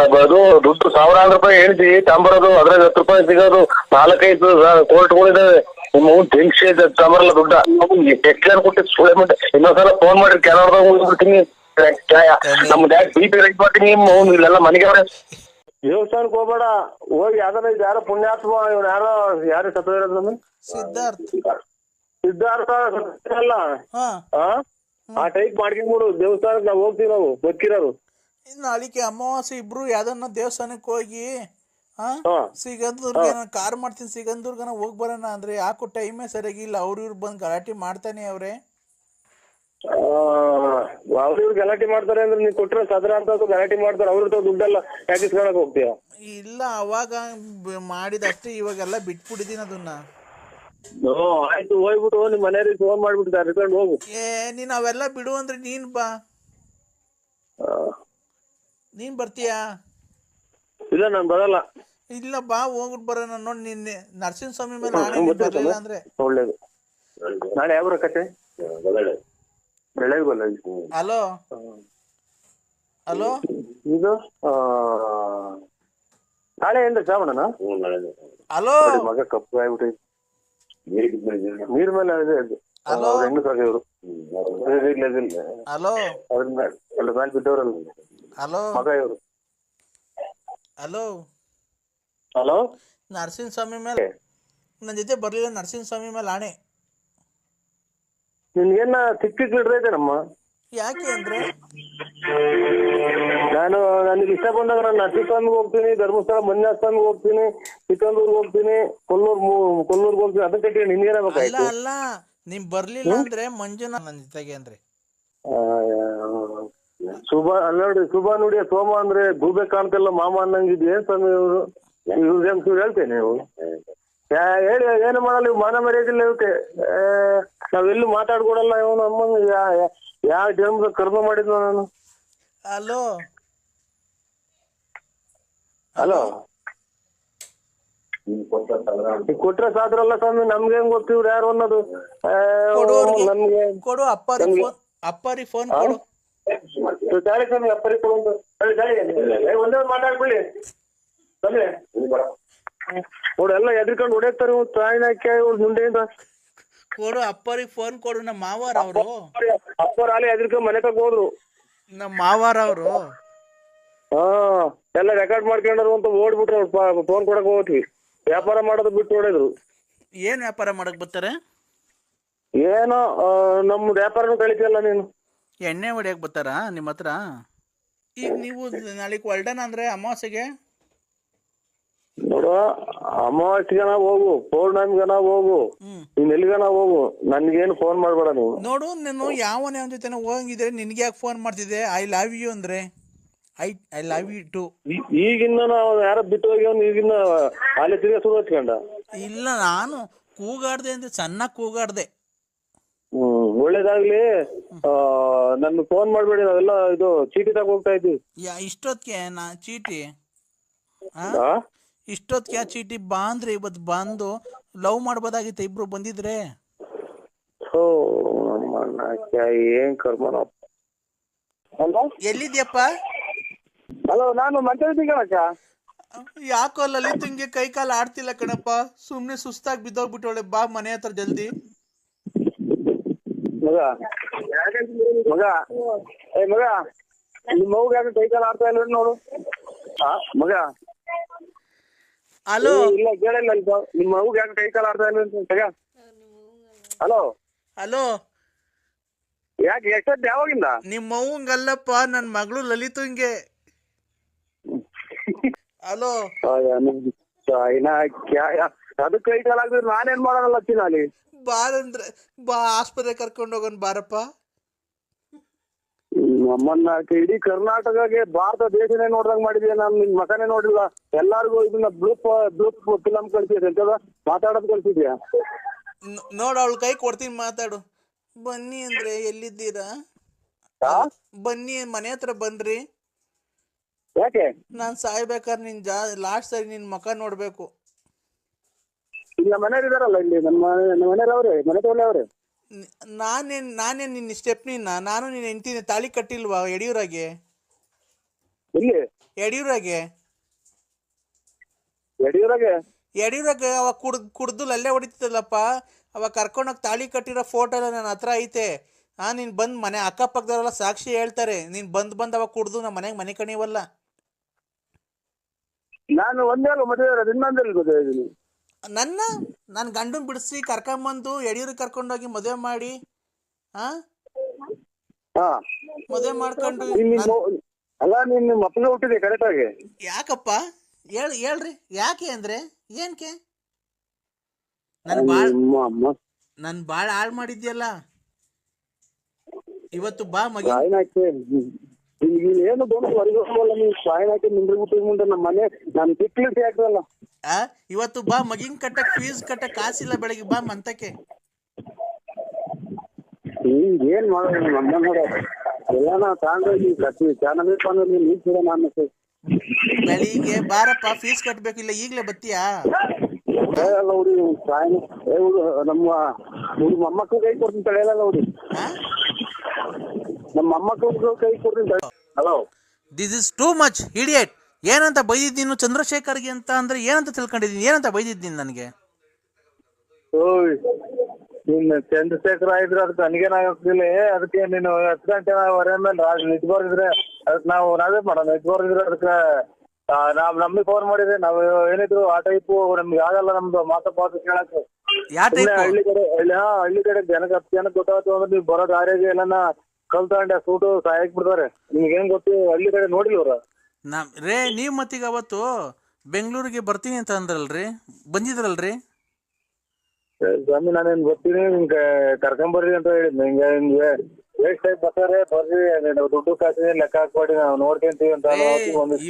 ಅದು ದುಡ್ಡು 1000 ರೂಪಾಯಿ ಹೇಳ್ತಿ ತಾಂಬರೋದು, ಅದ್ರಾಗ 10 ರೂಪಾಯಿ ಸಿಗೋದು. 4-5 ಕೋರ್ಟ್ಗಳಿದಾವೆ. ನಿಮ್ಮ ಡ್ರಿಂಕ್ಸ್ ತಾಂಬರಲ್ಲ ದುಡ್ಡ. ಎಷ್ಟು ಜನ ಕೊಟ್ಟಿದ್ದು ಸುಳೆ ಮುಂದೆ. ಇನ್ನೊಂದ್ಸಲ ಫೋನ್ ಮಾಡಿ ಕೆನಡದಾಗ ಹೋಗ್ಬಿಡ್ತೀನಿ. ನಮ್ ಡ್ಯಾಡ್ BP ರೈಟ್ ಮಾಡ್ತೀನಿ. ಇಲ್ಲೆಲ್ಲ ಮನೆಗೆ ಅವ್ರೆ. ದೇವಸ್ಥಾನಕ್ಕೆ ಹೋಗ್ಬೇಡ, ಹೋಗಿ ಯಾರೋ ಪುಣ್ಯಾತ್ಮ ಇವ್ರು ಯಾರು ಸತ್ತ ಇರೋದು ಸಿದ್ಧಾರ್ಥ ಅಲ್ಲ ಆ ಟೈಪ್ ಮಾಡ್ಕೊಂಡ್ಬಿಡು. ದೇವಸ್ಥಾನಕ್ಕೆ ನಾವು ಹೋಗ್ತೀವಿ, ನಾವು ಬದುಕಿರೋರು. ನಾಳಿಕೆ ಅಮಾವಾಸ್ಯೆ ಇಬ್ರು ಯಾವ್ದನ್ನ ದೇವಸ್ಥಾನಕ್ಕೆ ಹೋಗಿ ಸಿಗಂದೂರ್ಗೆ ಕಾರ್ ಮಾಡ್ತೀನಿ, ಸಿಗಂದೂರ್ಗನ ಹೋಗ್ ಬರೋಣ ಅಂದ್ರೆ ಯಾಕೋ ಟೈಮೇ ಸರಿಯಾಗಿಲ್ಲ. ಇವ್ರು ಬಂದು ಗಲಾಟೆ ಮಾಡ್ತಾನೆ ಅವ್ರೆ. ಅವ್ರಿವ್ರು ಗಲಾಟೆ ಮಾಡ್ತಾರೆ ಅಂದ್ರೆ ನೀನ್ ಕೊಟ್ರೆ ಸದ್ರ ಅಂತ ಗಲಾಟೆ ಮಾಡ್ತಾರೆ. ಅವ್ರ ದುಡ್ಡೆಲ್ಲ ಯಾಕೆ ಇಸ್ಕೊಳಕ್ ಹೋಗ್ತೀಯ? ಇಲ್ಲ, ಅವಾಗ ಮಾಡಿದಷ್ಟೇ, ಇವಾಗೆಲ್ಲ ಬಿಟ್ಬಿಟ್ಟಿದೀನಿ ಅದನ್ನ. ಆಯ್ತು, ಹೋಗ್ಬಿಟ್ಟು ನಿಮ್ ಮನೆಯವ್ರಿಗೆ ಫೋನ್ ಮಾಡ್ಬಿಟ್ಟು ಕರ್ಕೊಂಡು ಹೋಗು. ನೀನ್ ಅವೆಲ್ಲ ಬಿಡು ಅಂದ್ರೆ ನೀನ್ ಬಾ. ನೀನ್ ಬರ್ತೀಯಾ? ಇಲ್ಲ, ನಾನ್ ಬರಲ್ಲ. ಇಲ್ಲ ಬಾ, ಹೋಗ್ಬಿಟ್ಟು ಬರೋಣ. ನೋಡಿ ನಿನ್ನೆ ನರಸಿಂಹಸ್ವಾಮಿ ಮೇಲೆ ಬರ್ಲಿಲ್ಲ ಅಂದ್ರೆ ಒಳ್ಳೇದು. ನಾಳೆ ಯಾವ ಕತೆ? ಹಲೋ ಹಲೋ, ಇದು ನಾಳೆ ಏನ್ರ ಶ್ರಾವಣನ? ಹಲೋ, ಮಗ ಕಪ್ಪು ಆಗ್ಬಿಟ್ಟು ನೀರ್ ಮೇಲೆ ಹೆಣ್ಣು ಸಾಕಿದ್ರು. ಹಲೋ ಅದ್ರ ಮೇಲೆ ಬಿದ್ದವ್ರಲ್ಲ. ಹಲೋ ಮಗ ಇವರು. ಹಲೋ ಹಲೋ, ನರಸಿಂಹಸ್ವಾಮಿ ಮೇಲೆ ನನ್ನ ಜೊತೆ ಬರ್ಲಿಲ್ಲ. ನರಸಿಂಹಸ್ವಾಮಿ ಮೇಲೆ ಆಣೆ. ನಿನ್ಗೇನ ಸಿಕ್ಕಿಕ್ ಹಿಡ್ದೈತೆ ನಮ್ಮ. ಯಾಕೆ ಅಂದ್ರೆ ನನಗೆ ಇಷ್ಟ ಬಂದಾಗ ನಾನು ನರಸಿಂಹಸ್ವಾಮಿಗೆ ಹೋಗ್ತೀನಿ, ಧರ್ಮಸ್ಥಳ ಮಂಜುನಾಥ ಸ್ವಾಮಿಗೆ ಹೋಗ್ತೀನಿ, ಚಿಕ್ಕಂದೂರ್ಗೆ ಹೋಗ್ತೀನಿ, ಕೊಲ್ಲೂರ್ಗೆ ಹೋಗ್ತೀನಿ. ಅದಕ್ಕೆ ನಿನ್ಗೇನಾಗಬೇಕಾಯ್ತು? ಅಲ್ಲ, ನೀನ್ ಬರ್ಲಿಲ್ಲ ಅಂದ್ರೆ ಮಂಜುನಾಥ್ ನನ್ನ ಜೊತೆಗೆ ಅಂದ್ರೆ ಶುಭ ನೋಡಿ ಸೋಮ ಅಂದ್ರೆ ಗೂಬೆ ಕಾಣ್ತಿಲ್ಲ ಮಾಮ ಅನ್ನಂಗಿದ್. ಏನ್ ಸ್ವಾಮಿ ಇವ್ರು ಹೇಳ್ತೇನೆ ನೀವು ಹೇಳಿ ಏನು ಮಾಡಲ್ಲ. ಇವ್ ಮಾನ ಮರ್ಯಾದಿಲ್ಲ ಇವಕ್ಕೆ. ನಾವೆಲ್ಲೂ ಮಾತಾಡ್ಕೊಡಲ್ಲ. ಇವನು ಅಮ್ಮನ ಯಾವ ಜನ್ಮದ ಕರ್ಮ ಮಾಡಿದ್ನು ನಾನು. ಹಲೋ ಹಲೋ, ಕೊಟ್ರೆ ಸಾದ್ರಲ್ಲ ಸ್ವಾಮಿ, ನಮ್ಗೆ ಹೆಂಗ್ ಗೊತ್ತಿವ್ರು ಯಾರು ಅನ್ನೋದು. ನಮ್ಗೆ ಕೊಡು, ಅಪ್ಪರಿ ಫೋನ್ ಕೊಡು. ಗಾಳಿ ಸ್ವಾಮಿ, ಅಪ್ಪರಿ ಕೊಡು. ಒಂದೇ ಮಾತಾಡ್ಕೊಳ್ಳಿ ಸ್ವಾಮಿ. ನೋಡಿ ಎಲ್ಲ ಎದ್ರಿಕೊಂಡು ಹೊಡೆಯುತ್ತಾರೆ ತಾಯಿನ ಮುಂದೆಯಿಂದ. ಕೊಡು, ಅಪ್ಪರಿಗೆ ಫೋನ್ ಕೊಡು. ನಮ್ಮ ಮಾವಾರ ಅವರು. ಅಪ್ಪರ ಅಲ್ಲಿ ಎದ್ರಿಕೊಂಡು ಮನೆ ತಗ ಹೋದ್ರು. ನಮ್ಮ ಮಾವಾರ ಅವರು ಎಲ್ಲ ರೆಕಾರ್ಡ್ ಮಾಡ್ಕೊಂಡ್ರು ಅಂತ ಓಡ್ಬಿಟ್ರು. ಫೋನ್ ಕೊಡಕ್ ಹೋಗ್ತೀವಿ. ವ್ಯಾಪಾರ ಮಾಡೋದು ಬಿಟ್ಟು ಹೊಡೆದ್ರು. ಏನ್ ವ್ಯಾಪಾರ ಮಾಡಕ್ ಬರ್ತಾರೆ? ಏನೋ ನಮ್ಮ ವ್ಯಾಪಾರನೂ ಕಳಿತಿಯಲ್ಲ ನೀನು. ಎಣ್ಣೆ ಹೊಡಿಯಕ್ ಬರ್ತಾರ ನಿಮ್ಮ ಹತ್ರ? ಈಗ ನೀವು ನಾಳೆಗೆ ಹೊಲ್ಡನ ಅಂದ್ರೆ ಅಮಾವಾಸ್ಯೆಗೆ ನೋಡು, ಅಮಾವಾಸ್ಯೆಗನ ಹೋಗು, ಪೌರ್ಣಮಿಗನ ಹೋಗು, ನೀನ್ ಎಲ್ಲಿಗನ ಹೋಗು, ನನ್ಗೇನು ಫೋನ್ ಮಾಡ್ಬೇಡ ನೀವು. ನೋಡು, ನೀನು ಯಾವನೇ ಅವನ ಜೊತೆ ಹೋಗಿದ್ರೆ ನಿನ್ಗೆ ಯಾಕೆ ಫೋನ್ ಮಾಡ್ತಿದ್ದೆ? ಐ ಲವ್ ಯು ಅಂದ್ರೆ ಐ ಲವ್ ಯು ಟು. ಈಗಿನ್ನ ನಾವು ಯಾರ ಬಿಟ್ಟು ಹೋಗಿ ಅವ್ನು ಈಗಿನ್ನ ಅಲ್ಲಿ ತಿರ್ಗ ಶುರು ಹಚ್ಕೊಂಡ. ಇಲ್ಲ, ನಾನು ಕೂಗಾಡ್ದೆ ಅಂದ್ರೆ ಚೆನ್ನಾಗಿ ಕೂಗಾಡ್ದೆ. ಒಳ್ಳೇದಾಗ್ಲಿ. ನನ್ಗೆ ಫೋನ್ ಮಾಡ್ಬೇಡಿ, ನಾವೆಲ್ಲ ಇದು ಚೀಟಿ ತಗ ಹೋಗ್ತಾ ಇದ್ವಿ. ಇಷ್ಟೊತ್ತಿಗೆ ನಾ ಚೀಟಿ ಆ? ಇಷ್ಟೊತ್ತಿಗೆ ಚೀಟಿ ಬಾ ಅಂದ್ರೆ ಇವತ್ತು ಬಂದು ಲವ್ ಮಾಡ್ಬೋದಾಗಿತ್ತು ಇಬ್ರು ಬಂದಿದ್ರೆ. ಓ ನಮ್ಮಣ್ಣ ಏನ್ ಕರ್ಮನಪ್ಪ. ಹಲೋ ಎಲ್ಲಿದ್ಯಪ್ಪ? ಹಲೋ, ನಾನು ಮಂತ್ರಿ ಕಣಕ್ಕ. ಯಾಕೋ ಲಲಿತ್ ಹಿಂಗೆ ಕೈ ಕಾಲು ಆಡ್ತಿಲ್ಲ ಕಣಪ್ಪ, ಸುಮ್ನೆ ಸುಸ್ತಾಗಿ ಬಿದ್ದೋಗ್ಬಿಟ್ಟವಳೆ. ಬಾ ಮನೆ ಹತ್ರ ಜಲ್ದಿ. ಮಗ ಮಗ ಏ ಮಗ, ನಿಮ್ಮ ಮಗುಗೆ ಯಾಕೆ ಕೈ ಕಾಲು ಆಡ್ತಾ ಇಲ್ಲ ನೋಡು. ಮಗ ಹಲೋ ಇಲ್ಲ ಕೇಳಿಲ್ಲ, ನಿಮ್ಮ ಮಗುಗೆ ಯಾಕೆ ಕೈ ಕಾಲು ಆಡ್ತಾ ಇಲ್ಲ ಅಂತ. ಹಲೋ ಹಲೋ, ಯಾಕೆ ಎಷ್ಟೊತ್ತು ಯಾವಾಗಿಂದ? ನಿಮ್ಮ ಅವ್ವಂಗಲ್ಲಪ್ಪ, ನನ್ನ ಮಗಳು ಲಲಿತಂಗೆ. ಹಲೋ ಅದು ಕೈ ಕಾಲ ಆಗಿದ್ರೆ ನಾನೇನ್ ಮಾಡೋದಲ್ಲ ಚಿನಾಲಿ. ಬಾರಂದ್ರೆ ಬಾ, ಆಸ್ಪತ್ರೆ ಕರ್ಕೊಂಡು ಹೋಗೋಣ ಬಾರಪ್ಪ. ನಮ್ಮನ್ನ ಇಡೀ ಕರ್ನಾಟಕಗೆ ಭಾರತ ದೇಶನೇ ನೋಡ್ದಂಗ್ ಮಾಡಿದ್ಯಾ. ನಾನು ನಿನ್ ಮಕನೇ ನೋಡಿಲ್ಲ. ಎಲ್ಲಾರ್ಗು ಇದನ್ನ ಬ್ಲೂಪ್ ಫಿಲಂ ಕಳ್ಸಿದ್ಯ ಅಂತದ ಮಾತಾಡೋದ್ ಕಳ್ಸಿದ್ಯಾ? ನೋಡ, ಅವಳ ಕೈ ಕೊಡ್ತೀನಿ, ಮಾತಾಡು. ಬನ್ನಿ ಅಂದ್ರೆ ಎಲ್ಲಿದ್ದೀರಾ? ಬನ್ನಿ, ಮನೆ ಹತ್ರ ಬನ್ರಿ. ಯಾಕೆ ನಾನ್ ಸಾಯ್ಬೇಕಾದ್ರೆ ನಿನ್ ಲಾಸ್ಟ್ ಸರಿ ನಿನ್ ಮುಖ ನೋಡ್ಬೇಕು. ಇಲ್ಲ ಮನೆಯವ್ರು ಇದಾರಲ್ಲ ಇಲ್ಲಿ, ನಮ್ಮ ಮನೆಯವ್ರು ಅವ್ರೆ, ಮನೆ ತಗೊಳ್ಳಿ ಅವ್ರೆ. ನಾನೇನ್ ನಿನ್ನ ಸ್ಟೆಪ್ನಿನ? ನಾನು ನಿನ್ನ ಹೆಂಡ್ತಿನ ತಾಳಿ ಕಟ್ಟಿಲ್ವಾ ಯಡಿಯೂರಾಗೆ? ಇಲ್ಲಿ ಯಡಿಯೂರಾಗೆ ಅವಾಗ ಕುಡ್ದು ಅಲ್ಲೇ ಹೊಡಿತಿದ್ದಲ್ಲಪ್ಪ. ಅವಾಗ ಕರ್ಕೊಂಡೋಗಿ ತಾಳಿ ಕಟ್ಟಿರೋ ಫೋಟೋ ಎಲ್ಲ ನನ್ನ ಹತ್ರ ಐತೆ. ನೀನ್ ಬಂದ್ ಮನೆ ಅಕ್ಕಪಕ್ಕದವರೆಲ್ಲ ಸಾಕ್ಷಿ ಹೇಳ್ತಾರೆ. ನೀನ್ ಬಂದ್ ಅವಾಗ ಕುಡ್ದು ನಮ್ಮ ಮನೆಗೆ ಮನೆ ಕಣಿವಲ್ಲ. ನಾನು ಒಂದೇ ಮದುವೆ ಇರೋದು, ಇನ್ನೊಂದಲ್ಲಿ ಗೊತ್ತಿದ್ದೀನಿ. ನನ್ನ ಗಂಡನ್ ಬಿಡಿಸಿ ಕರ್ಕೊಂಬಂದು ಯಡಿಯೂರಿಗೆ ಕರ್ಕೊಂಡೋಗಿ ಮದುವೆ ಮಾಡಿ ಮದುವೆ ಮಾಡ್ಕೊಂಡು. ಅಲ್ಲ, ನೀನ್ ನಿಮ್ಮ ಅಪ್ಪನ ಹುಟ್ಟಿದೆ ಕರೆಕ್ಟ್ ಆಗಿ. ಯಾಕಪ್ಪ ಹೇಳ್ರಿ, ಯಾಕೆ ಅಂದ್ರೆ ಏನ್ಕೆ? ನನ್ ಬಾಳ ಹಾಳು ಮಾಡಿದ್ಯಲ್ಲ. ಇವತ್ತು ಬಾ ಮಗಿ. ಏನು ಹೊರಗೋಲ್ಲ, ನೀವು ಸಾಯನ್ ಹಾಕಿ ನಿಂದ್ಬಿಟ್ಟು ಮುಂದೆ ನಮ್ಮ ಮನೆ ನನ್ ತಿಕ್ಲಿಕ್ಕೆ ಯಾಕಲ್ಲ. ಇವತ್ತು ಬಾ, ಮಗಿನ್ ಕಟ್ಟಕ್ ಫೀಸ್ ಕಟ್ಟಕ್ ಕಾಸಿಲ್ಲ, ಬೆಳಗ್ಗೆ ಬಾ ಮಂತಕ್ಕೆ. ಏನ್ ಮಾಡೋದು ನಮ್ಮ ನೋಡ ಎಲ್ಲ ತಗೊಂಡೋಗಿ ಚೆನ್ನಾಗಿ ನೀಡ್ತೀರ. ನಾನು ಬೆಳಿಗ್ಗೆ ಬಾರಪ್ಪ, ಫೀಸ್ ಕಟ್ಬೇಕು. ಇಲ್ಲ ಈಗ್ಲೇ ಬತ್ತೀಯಾ? ಹುಡಿ ಸಾಯನ್ ನಮ್ಮ ಮೊಮ್ಮಕ್ಕಳು ಕೈ ಕೊಡ್ತೀನಿ ತಳೆಯಲ್ಲ ಹುಡಿ, ನಮ್ಮ ಮೊಮ್ಮಕ್ಕಳು ಕೈ ಕೊಡ್ತೀನಿ. Hello, this is too much idiot. ಏನಂತ ಬೈದಿದ್ದೀನಿ ಚಂದ್ರಶೇಖರ್ಗೆ ಅಂತ ಅಂದ್ರೆ ಏನಂತ ತಿಳ್ಕೊಂಡಿದ್ದೀನಿ? ಏನಂತ ಬೈದಿದ್ದೀನಿ ನನಗೆ? ಓಯ್ ನೀನ್ ಚಂದ್ರಶೇಖರ ಇದ್ರೆ ಅದಕ್ಕೆ ನನಗೇನಾಗ್ತಿಲ್ಲ. ಅದಕ್ಕೆ ನೀನು 10 ಗಂಟೆವರೆ ಮೇಲೆ ನಿಂತ್ಕೊಂಡಿದ್ರೆ ಅದಕ್ಕೆ ನಾವೇ ಮಾಡೋಣ. ನಿಂತ್ಕೊಂಡಿದ್ರೆ ಅದಕ್ಕೆ ನಮ್ಗೆ ಫೋನ್ ಮಾಡಿದ್ರೆ ನಾವು ಏನಿದ್ರು ಆ ಟೈಪು ನಮ್ಗೆ ಆಗಲ್ಲ. ನಮ್ದು ಮಾತು ಕೇಳಕ್ಕೆ ಹಳ್ಳಿ ಕಡೆ ಜನಕ್ಕೆ 10 ಜನಕ್ಕೆ ಗೊತ್ತಾಗ್ತು ಅಂದ್ರೆ ನೀವು ಬರೋ ದಾರಿಗೆ ಎಲ್ಲ ಕಲ್ತಂಡೆ ಸೂಟು ಸಾಯಕ್ ಬಿಡ್ತಾರೆ. ನಿಮ್ಗೆ ಏನ್ ಗೊತ್ತು, ಹಳ್ಳಿ ಕಡೆ ನೋಡಿಲ್ವ್ರ ನೀವ್ ಮತ್ತೀಗ ಅವತ್ತು ಬೆಂಗಳೂರಿಗೆ ಬರ್ತೀನಿ ಅಂತ ಅಂದ್ರಲ್ರಿ, ಬಂದಿದ್ರಲ್ರಿ? ಸ್ವಾಮಿ ನಾನೇನ್ ಬರ್ತೀನಿ, ನಿಮ್ಗೆ ಕರ್ಕೊಂಬರ್ರಿ ಅಂತ ಹೇಳಿದ್. ನಿಮ್ಗೆ ವೇಸ್ಟ್ ಟೈಪ್ ಬರ್ತಾರೆ, ಬರ್ರಿ, ದುಡ್ಡು ಕಾಸಿನ ಲೆಕ್ಕ ಹಾಕ್ಬೇಡಿ, ನಾವು ನೋಡ್ಕೊಂತೀವಿ ಅಂತ.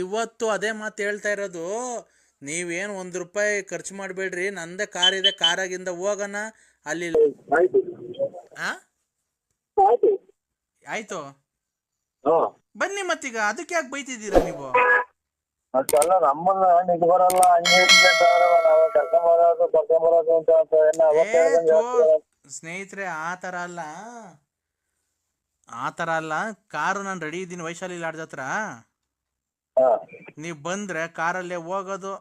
ಇವತ್ತು ಅದೇ ಮಾತು ಹೇಳ್ತಾ ಇರೋದು. ನೀವೇನು ₹1 ಖರ್ಚು ಮಾಡ್ಬೇಡ್ರಿ, ನಂದೇ ಕಾರ್ ಇದೆ, ಕಾರಾಗಿಂದ ಹೋಗೋಣ ಅಲ್ಲಿ. ಆಯ್ತು ಬನ್ನಿ. ಮತ್ತೀಗ ಅದಕ್ಕೆ ಯಾಕೆ ಬೈತಿದ್ದೀರಾ ನೀವು? ಅಷ್ಟೆಲ್ಲ ನಮ್ಮನ್ನ ನಿಜ ಬರಲ್ಲ, ಕರ್ಕೊಂಬರೋದು ಅಂತ. ಸ್ನೇಹಿತರೆ, ಆ ತರ ಅಲ್ಲ. ಕಾರು ನಾನು ರೆಡಿ ಇದ್ದೀನಿ ವೈಶಾಲಿ ಲಾಡ್ಜ್ ಹತ್ರ. ನೀವು ಬಂದ್ರೆ ಕಾರಲ್ಲೇ ಹೋಗೋದು.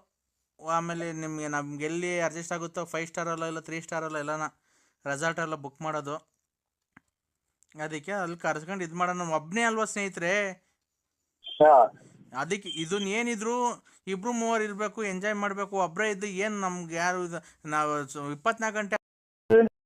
ಆಮೇಲೆ ನಮ್ಗೆ ಎಲ್ಲಿ ಅಡ್ಜಸ್ಟ್ ಆಗುತ್ತೋ 5 ಸ್ಟಾರ್ ಅಲ್ಲ, ಇಲ್ಲ 3 ಸ್ಟಾರ್ ಅಲ್ಲ, ಎಲ್ಲನ ರೆಸಾರ್ಟ್ ಎಲ್ಲ ಬುಕ್ ಮಾಡೋದು. ಅದಕ್ಕೆ ಅಲ್ಲಿ ಕರ್ಸ್ಕೊಂಡು ಇದು ಮಾಡೋಣ. ಒಬ್ಬನೇ ಅಲ್ವಾ ಸ್ನೇಹಿತರೆ? ಅದಕ್ಕೆ ಇದನ್ನ ಏನಿದ್ರು 2-3 ಇರಬೇಕು, ಎಂಜಾಯ್ ಮಾಡಬೇಕು. ಒಬ್ಬರೇ ಇದ್ದು ಏನು ನಮ್ಗೆ ಯಾರು ನಾವು 24 ಗಂಟೆ